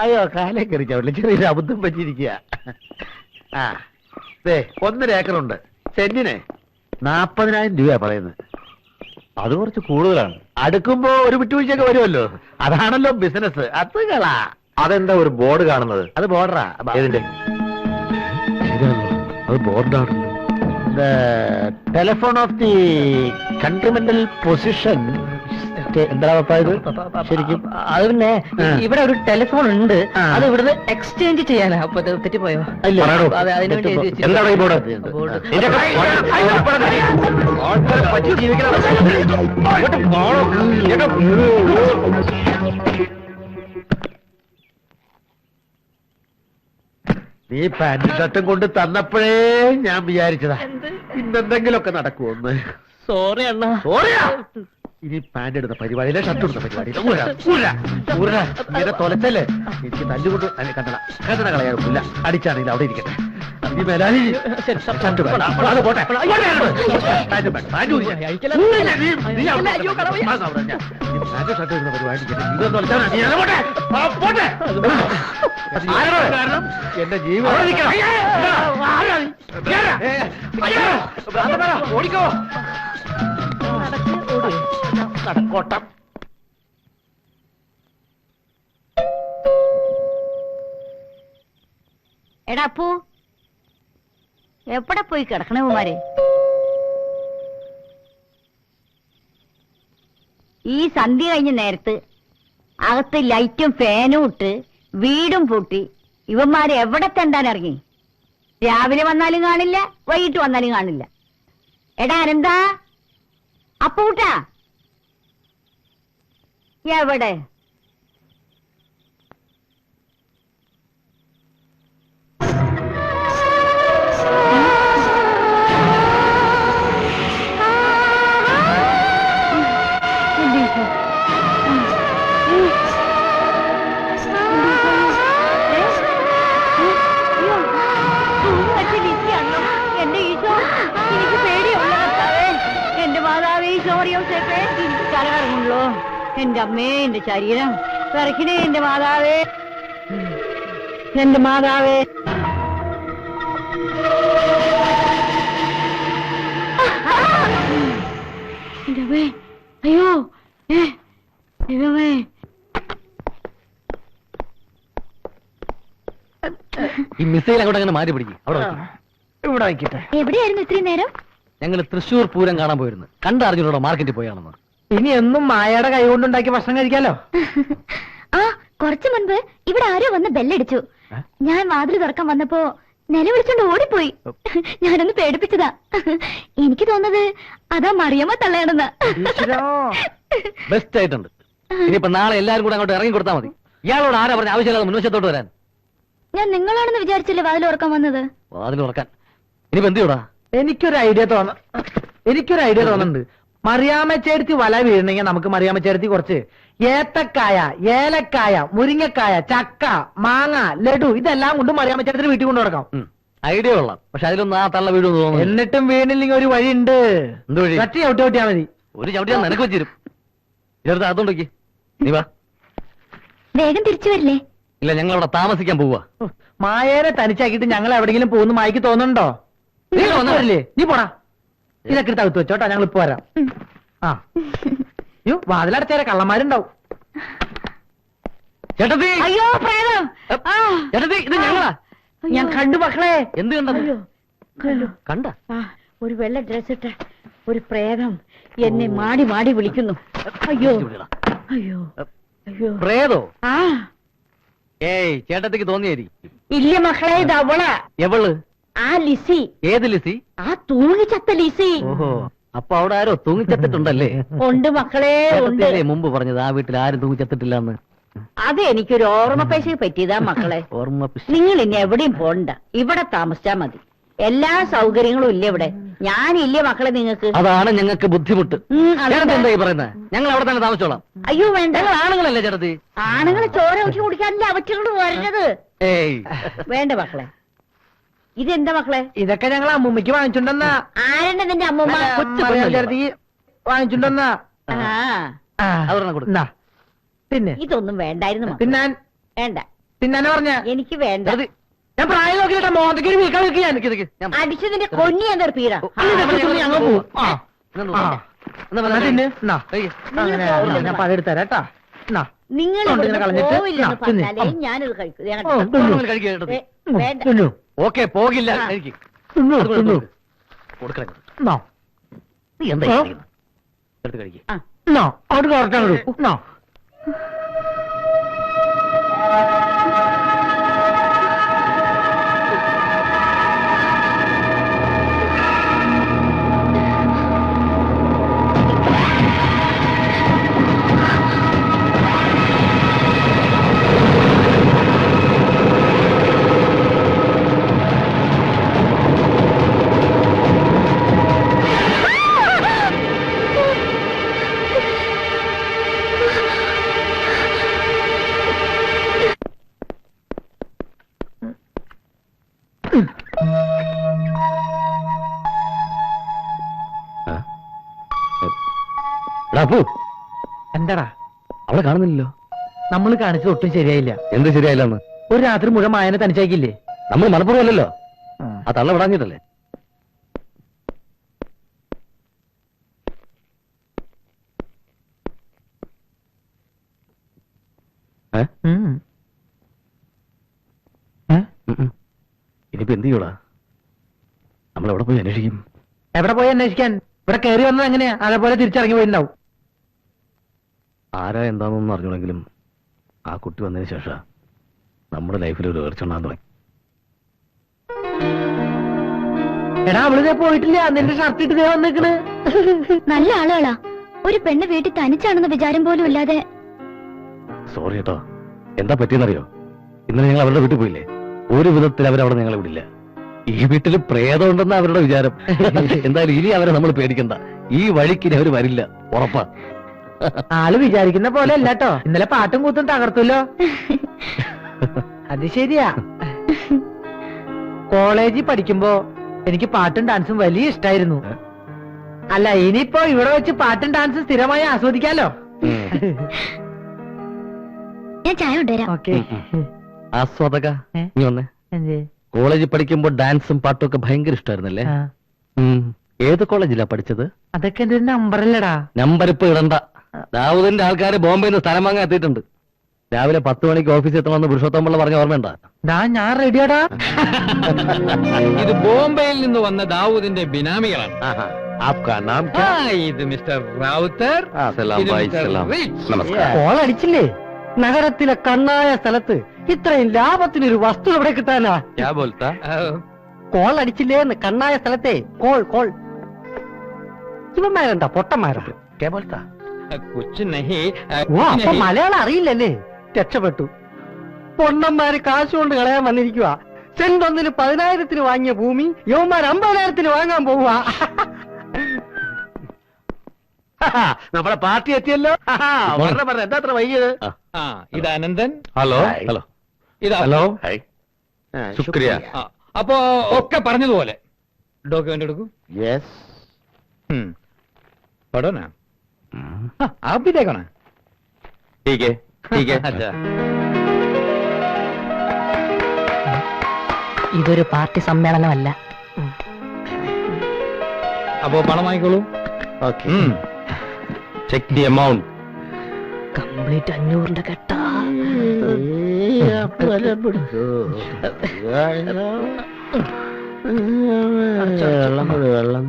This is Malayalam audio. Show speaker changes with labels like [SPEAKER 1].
[SPEAKER 1] അയ്യോ കാലേ കയറി ചവിട്ടില്ല, ചെറിയൊരു അബദ്ധം പറ്റിയിരിക്കുക. ആ 1.5 ഏക്കറുണ്ട്. സെന്റിന് 40,000 രൂപ പറയുന്നത്.
[SPEAKER 2] അത് കുറച്ച് കൂടുതലാണ്.
[SPEAKER 1] അടുക്കുമ്പോ ഒരു വിട്ടുവീഴ്ചയൊക്കെ വരുമല്ലോ, അതാണല്ലോ ബിസിനസ്. അതുകളാ.
[SPEAKER 2] അതെന്താ ഒരു ബോർഡ് കാണുന്നത്?
[SPEAKER 1] അത് ബോർഡറാ.
[SPEAKER 2] ഏതിന്റെ?
[SPEAKER 1] അത് ബോർഡാണല്ലോ. Telephone of the continental position. എന്താ ഇത് ശരിക്കും?
[SPEAKER 3] അത് പിന്നെ ഇവിടെ ഒരു ടെലിഫോൺ ഉണ്ട്, അത് ഇവിടുന്ന് എക്സ്ചേഞ്ച് ചെയ്യാനാ. അപ്പൊ തെറ്റിപ്പോയോ? അതെ, അതിനു വേണ്ടി എഴുതി വെച്ചിട്ടുണ്ട്.
[SPEAKER 2] എന്താണ് ഈ ബോർഡ്?
[SPEAKER 1] നീ പാന്റും ഷർട്ടും കൊണ്ട് തന്നപ്പോഴേ ഞാൻ വിചാരിച്ചതാ ഇന്നെന്തെങ്കിലുമൊക്കെ നടക്കുമെന്ന്.
[SPEAKER 3] സോറി അണ്ണാ.
[SPEAKER 1] സോറിയാ? ഇനി പാന്റ് എടുത്ത പരിപാടിയിലെ ഷർട്ട് എടുത്ത പരിപാടിയിലെ ഇങ്ങനെ തൊലച്ചല്ലേ എനിക്ക് തല്ലുകൊണ്ട് കണ്ടട കളയാറില്ല. അടിച്ചാണെങ്കിൽ അവിടെ ഇരിക്കട്ടെ. ഇനി മേലാലി ഷർട്ട് വേണ്ട, അത് പോട്ടെ. പാന്റ് ഷർട്ട് ഇടുന്ന പരിപാടി ഇത് തൊലച്ചാൽ പോട്ടെ. കാരണം എന്റെ ജീവിതം ഓടിക്കോ കടക്കോട്ടം.
[SPEAKER 4] എടാ അപ്പു, എവിടെ പോയി കിടക്കണേ കുമാരെ? ഈ സന്ധ്യ കഴിഞ്ഞ നേരത്ത് അകത്ത് ലൈറ്റും ഫാനും ഇട്ട് വീടും പൂട്ടി ഇവന്മാരെ എവിടെ തെണ്ടാൻ ഇറങ്ങി? രാവിലെ വന്നാലും കാണില്ല, വൈകിട്ട് വന്നാലും കാണില്ല. എടാ അനന്താ, അപ്പൂട്ടാ എവിടെ? എന്റെ ഈശോ, എനിക്ക് പേടിയുള്ള കർത്താവേ, എന്റെ മാതാവേ, ഈശോറിയോസേപ്പേ, എനിക്ക് കരകറങ്ങുള്ളൂ. എന്റെ അമ്മേ, എന്റെ ശരീരം വിറക്കണേ. എന്റെ മാതാവേ, എന്റെ മാതാവേ. എന്റെ അമ്മേ, അയ്യോ ദൈവമേ.
[SPEAKER 3] ഈ മിസൈൽ അങ്ങോട്ട് അങ്ങനെ മാറി പിടിക്കും.
[SPEAKER 1] ഇവിടെ വയ്ക്കട്ടെ.
[SPEAKER 4] എവിടെയായിരുന്നു ഇത്രയും നേരം?
[SPEAKER 3] ഞങ്ങൾ തൃശ്ശൂർ പൂരം കാണാൻ പോയിരുന്നു. കണ്ടറിഞ്ഞൂടെ മാർക്കറ്റിൽ പോയാണെന്ന്.
[SPEAKER 1] ഇനി എന്നും മായയുടെ കൈ കൊണ്ടുണ്ടാക്കി ഭക്ഷണം കഴിക്കാലോ.
[SPEAKER 4] ആ, കുറച്ചു മുൻപ് ഇവിടെ ആരോ വന്ന് ബെല്ലടിച്ചു. ഞാൻ വാതിൽ തുറക്കാൻ വന്നപ്പോ നിലവിളിച്ചോണ്ട് ഓടിപ്പോയി. ഞാനൊന്ന് പേടിപ്പിച്ചതാ. എനിക്ക് തോന്നുന്നത് അതാ മറിയമ്മ തള്ളയാണെന്ന്.
[SPEAKER 3] ബെസ്റ്റ് ആയിട്ടുണ്ട്. ഇനിയിപ്പോ നാളെ എല്ലാരും കൂടെ അങ്ങോട്ട് ഇറങ്ങി കൊടുത്താൽ മതി. ഇയാളോട് ആരാ പറഞ്ഞ ആവശ്യമില്ലാതെ മുൻവശത്തോട്ട് വരാൻ?
[SPEAKER 4] ഞാൻ നിങ്ങളാണെന്ന് വിചാരിച്ചില്ലേ വാതിൽ തുറക്കാൻ വന്നത്?
[SPEAKER 3] വാതിൽ തുറക്കാൻ ഇനിയിപ്പോ എന്ത് ചെയ്യൂടാ?
[SPEAKER 1] എനിക്കൊരു ഐഡിയ തോന്നുന്നുണ്ട്. മറിയാമ്മച്ചേർത്തി വല വീഴണമെങ്കിൽ നമുക്ക് മറിയാമ്മച്ചേർത്തി കുറച്ച് ഏത്തക്കായ, ഏലക്കായ, മുരിങ്ങക്കായ, ചക്ക, മാങ്ങ, ലഡു ഇതെല്ലാം കൊണ്ട് മറിയാമ്മച്ചേർത്തി വീട്ടിൽ കൊണ്ടു നടക്കാം.
[SPEAKER 3] ഐഡിയ കൊള്ളാം. പക്ഷെ അതിലൊന്നും ആ തള്ള വീഴുമെന്ന് തോന്നുന്നു.
[SPEAKER 1] എന്നിട്ടും വീണില്ലെങ്കിൽ ഒരു വഴിയുണ്ട്.
[SPEAKER 3] എന്ത് വഴി?
[SPEAKER 1] ചട്ടി ചവിട്ടിയാ മതി.
[SPEAKER 3] ഒരു ചവിട്ടിയാൽ നിനക്ക് വെച്ചിരും. ഇതെടുത്ത് അതുകൊണ്ടേക്ക് നീ വാ.
[SPEAKER 4] വേഗം തിരിച്ചു വരില്ലേ?
[SPEAKER 3] ഇല്ല, ഞങ്ങൾ അവിടെ താമസിക്കാൻ പോവാ.
[SPEAKER 1] മായേനെ തനിച്ചാക്കിയിട്ട് ഞങ്ങൾ എവിടെങ്കിലും പോകുന്ന മായ്ക്ക് തോന്നുന്നുണ്ടോ? വരില്ലേ? നീ പോടാ. ഇതൊക്കെ തകുത്ത് വെച്ചോട്ടാ, ഞങ്ങൾ ഇപ്പൊ വരാം. ആ വാതിലടച്ചേരെ കള്ളന്മാരുണ്ടാവും.
[SPEAKER 3] ചേട്ടത്തി,
[SPEAKER 4] അയ്യോ പ്രേതം!
[SPEAKER 3] ചേട്ടത്തി, ഇത് ഞങ്ങളാ.
[SPEAKER 4] ഞാൻ കണ്ടു മക്കളെ.
[SPEAKER 3] എന്ത് കണ്ടത്? കണ്ട
[SPEAKER 4] ഒരു വെള്ള ഡ്രസ് ഇട്ട ഒരു പ്രേതം എന്നെ മാടി മാടി വിളിക്കുന്നു. അയ്യോ അയ്യോ അയ്യോ.
[SPEAKER 3] പ്രേതോ?
[SPEAKER 4] ആ
[SPEAKER 3] ഏയ്, ചേട്ടത്തിക്ക് തോന്നിയായിരിക്കും.
[SPEAKER 4] ഇല്ല മക്കളെ, ഇത് അവളാ.
[SPEAKER 3] എവള്?
[SPEAKER 4] ആ ലിസി.
[SPEAKER 3] ഏത് ലിസി?
[SPEAKER 4] ആ തൂങ്ങിച്ചത്ത ലിസി.
[SPEAKER 3] ഓഹോ, അപ്പൊ അവിടെ ആരോ തൂങ്ങിച്ചത്തിട്ടുണ്ടല്ലേ?
[SPEAKER 4] ഉണ്ട് മക്കളെ, ഉണ്ട്.
[SPEAKER 3] ചേട്ടത്തിയല്ലേ മുമ്പ് പറഞ്ഞത് ആ വീട്ടിൽ ആരും തൂങ്ങിച്ചത്തിട്ടില്ലെന്ന്?
[SPEAKER 4] അത് എനിക്കൊരു ഓർമ്മപ്പേശ പറ്റിയതാ മക്കളെ.
[SPEAKER 3] ഓർമ്മ.
[SPEAKER 4] നിങ്ങൾ ഇനി എവിടെയും പോണ്ട, ഇവിടെ താമസിച്ചാ മതി. എല്ലാ സൗകര്യങ്ങളും ഇല്ല ഇവിടെ. ഞാനില്ലേ മക്കളെ നിങ്ങൾക്ക്?
[SPEAKER 3] അതാണ് ഞങ്ങൾക്ക് ബുദ്ധിമുട്ട്.
[SPEAKER 4] അതെന്താ?
[SPEAKER 3] ചേട്ടത്തി എന്തായി പറയുന്നത്? ഞങ്ങൾ അവിടെ തന്നെ താമസിച്ചോളാം.
[SPEAKER 4] അയ്യോ വേണ്ട.
[SPEAKER 3] ഞങ്ങൾ ആണുങ്ങളല്ലേ ചേട്ടത്തി?
[SPEAKER 4] ആണുങ്ങളെ ചോര ഊറ്റി കുടിക്കാനല്ലേ അവറ്റോട് വരുന്നത്.
[SPEAKER 3] ഏയ്
[SPEAKER 4] വേണ്ട മക്കളെ. ഇതെന്താ മക്കളെ?
[SPEAKER 1] ഇതൊക്കെ ഞങ്ങൾ അമ്മൂമ്മയ്ക്ക് വാങ്ങിച്ചുണ്ടെന്നാ.
[SPEAKER 4] ആരെന്നെ നിന്റെ അമ്മൂമ്മ?
[SPEAKER 1] വാങ്ങിച്ചുണ്ടെന്നാ.
[SPEAKER 4] ആ
[SPEAKER 3] അവരെണ്ണം കൊടുക്കും.
[SPEAKER 1] പിന്നെ
[SPEAKER 4] ഇതൊന്നും വേണ്ടായിരുന്നു മക്കളെ.
[SPEAKER 1] തിന്നാൻ
[SPEAKER 4] വേണ്ട.
[SPEAKER 3] തിന്നാനെ പറഞ്ഞ
[SPEAKER 4] എനിക്ക് വേണ്ട.
[SPEAKER 3] ഞാൻ പ്രായം നോക്കിട്ടാ മോന്തയ്ക്ക് ഒരു വീക്കാൻ വെക്കുക ഞാൻ
[SPEAKER 4] അടിച്ചതിന്റെ കൊന്നി ഞാൻ തെറിപ്പീറ.
[SPEAKER 3] അങ്ങ് പോവും. ഞാൻ പഴം എടുത്തരാട്ടാ.
[SPEAKER 4] നിങ്ങൾ
[SPEAKER 3] ഇങ്ങനെ കളഞ്ഞിട്ട്
[SPEAKER 4] പോവില്ലെന്ന്
[SPEAKER 3] തിന്ന്.
[SPEAKER 4] പറഞ്ഞാലേ ഞാനിത് കഴിക്കും. ദേ അങ്ങോട്ട്. വേണ്ട.
[SPEAKER 1] ഓക്കെ പോകില്ല എനിക്ക് നീ എന്താ എടുത്ത് കഴിക്കും
[SPEAKER 3] അവിടെ കറക്റ്റാണ്. എന്താടാ
[SPEAKER 1] അവളെ കാണുന്നില്ലല്ലോ.
[SPEAKER 3] നമ്മൾ കാണിച്ചത് ഒട്ടും ശരിയായില്ല.
[SPEAKER 1] എന്ത് ശരിയായില്ലെന്ന്?
[SPEAKER 3] ഒരു രാത്രി മുഴുവൻ മായനെ തനിച്ചാക്കില്ലേ?
[SPEAKER 1] നമ്മൾ മലപ്പുറം അല്ലല്ലോ, ആ തള്ള വിടാഞ്ഞിട്ടല്ലേ. ഇനിയിപ്പോ എന്ത് ചെയ്യൂടാ? നമ്മളെവിടെ പോയി അന്വേഷിക്കും?
[SPEAKER 3] എവിടെ പോയി അന്വേഷിക്കാൻ? ഇവിടെ കയറി വന്നത് എങ്ങനെയാ? അതേപോലെ തിരിച്ചിറങ്ങി പോയിട്ടുണ്ടാവും.
[SPEAKER 1] ആരാ എന്താണെന്നൊന്നും അറിഞ്ഞൂടെങ്കിലും ആ കുട്ടി വന്നതിന് ശേഷം നമ്മുടെ ലൈഫിൽ ഒരു ഏർച്ചുണ്ടാൻ തുടങ്ങി.
[SPEAKER 3] എടാ അവളിതേ പോയിട്ടില്ല. നിന്റെ ഷർട്ട് ഇട്ട് വന്നേക്കണ്.
[SPEAKER 5] നല്ല ആളുകളാ. ഒരു പെണ്ണ് വീട്ടിൽ തനിച്ചാണെന്ന വിചാരം പോലും ഇല്ലാതെ.
[SPEAKER 1] സോറി കേട്ടോ, എന്താ പറ്റിയെന്നറിയോ? ഇന്നലെ ഞങ്ങൾ അവരുടെ വീട്ടിൽ പോയില്ലേ, ഒരു വിധത്തിൽ അവരവിടെ ഞങ്ങളെ വിടില്ല. ഈ വീട്ടിൽ പ്രേതം ഉണ്ടെന്ന അവരുടെ വിചാരം. എന്തായാലും ഇനി അവരെ നമ്മൾ പേടിക്കണ്ട, ഈ വഴിക്ക് ഇനി അവര് വരില്ല, ഉറപ്പാ.
[SPEAKER 3] ആള് വിചാരിക്കുന്ന പോലെ അല്ലാട്ടോ. ഇന്നലെ പാട്ടും കൂത്തും തകർത്തല്ലോ. അത് ശരിയാ. കോളേജിൽ പഠിക്കുമ്പോ എനിക്ക് പാട്ടും ഡാൻസും വലിയ ഇഷ്ടായിരുന്നു. അല്ല, ഇനിയിപ്പോ ഇവിടെ വെച്ച് പാട്ടും ഡാൻസും സ്ഥിരമായി ആസ്വദിക്കാലോ.
[SPEAKER 5] ഞാൻ ചായ കൊണ്ടുവരാം.
[SPEAKER 3] ഓക്കെ.
[SPEAKER 1] ആസ്വാദക നീ വന്നേ. കോളേജിൽ പഠിക്കുമ്പോ ഡാൻസും പാട്ടും ഒക്കെ ഭയങ്കര ഇഷ്ടമായിരുന്നല്ലേ? ഏത് കോളേജിലാ പഠിച്ചത്?
[SPEAKER 3] അതൊക്കെ എന്റെ നമ്പറല്ലടാ.
[SPEAKER 1] നമ്പർ ഇപ്പൊ ഇടണ്ട. ദാവൂദിന്റെ ആൾക്കാര് ബോംബെയിൽ നിന്ന് സ്ഥലം വാങ്ങാൻ എത്തിയിട്ടുണ്ട്. രാവിലെ 10 മണിക്ക് ഓഫീസിൽ എത്തണമെന്ന് പുരുഷോത്തമുള്ള പറഞ്ഞ ഓർമ്മയുണ്ടാ?
[SPEAKER 3] ഞാൻ റെഡിയാടാ.
[SPEAKER 6] ഇത് ബോംബെയിൽ നിന്ന് വന്ന ദാവൂദിന്റെ ബിനാമികളാണ്. ഇത് മിസ്റ്റർ റാവുത്തർ.
[SPEAKER 3] കോൾ അടിച്ചില്ലേ? നഗരത്തിലെ കണ്ണായ സ്ഥലത്ത് ഇത്രയും ലാഭത്തിനൊരു വസ്തു എവിടെ കിട്ടാനാ? കോൾ അടിച്ചില്ലേ എന്ന് കണ്ണായ സ്ഥലത്തെ കോൾ. ഇവന്മാരെന്താ പൊട്ടന്മാരാ?
[SPEAKER 6] കുച്ച് നഹി.
[SPEAKER 3] ഓ, അപ്പൊ മലയാളം അറിയില്ലല്ലേ? രക്ഷപ്പെട്ടു. പൊണ്ണന്മാര് കാശ് കൊണ്ട് കളയാൻ വന്നിരിക്കുക. സെന്റ് 1 10,000 വാങ്ങിയ ഭൂമി യവന്മാർ 50,000 വാങ്ങാൻ പോവുക.
[SPEAKER 1] നമ്മുടെ പാർട്ടി എത്തിയല്ലോ. എന്താ അത്ര വൈകിയത്?
[SPEAKER 6] ഇത് അനന്തൻ.
[SPEAKER 2] ഹലോ
[SPEAKER 1] ഹലോ
[SPEAKER 6] ഇതാ.
[SPEAKER 2] ഹലോ
[SPEAKER 1] ശുക്രിയ.
[SPEAKER 6] അപ്പോ ഒക്കെ പറഞ്ഞതുപോലെ ഡോക്യുമെന്റ് എടുക്കൂ. पढ़ो ना। आप भी देखो ना।
[SPEAKER 2] ठीक है
[SPEAKER 6] अच्छा.
[SPEAKER 3] ഇതൊരു പാർട്ടി സമ്മേളനമല്ല.
[SPEAKER 6] അപ്പോ പണം വാങ്ങിക്കോളൂ.
[SPEAKER 1] Okay.
[SPEAKER 2] Check the amount.
[SPEAKER 3] Complete 500 കെട്ടാ.
[SPEAKER 1] വെള്ളം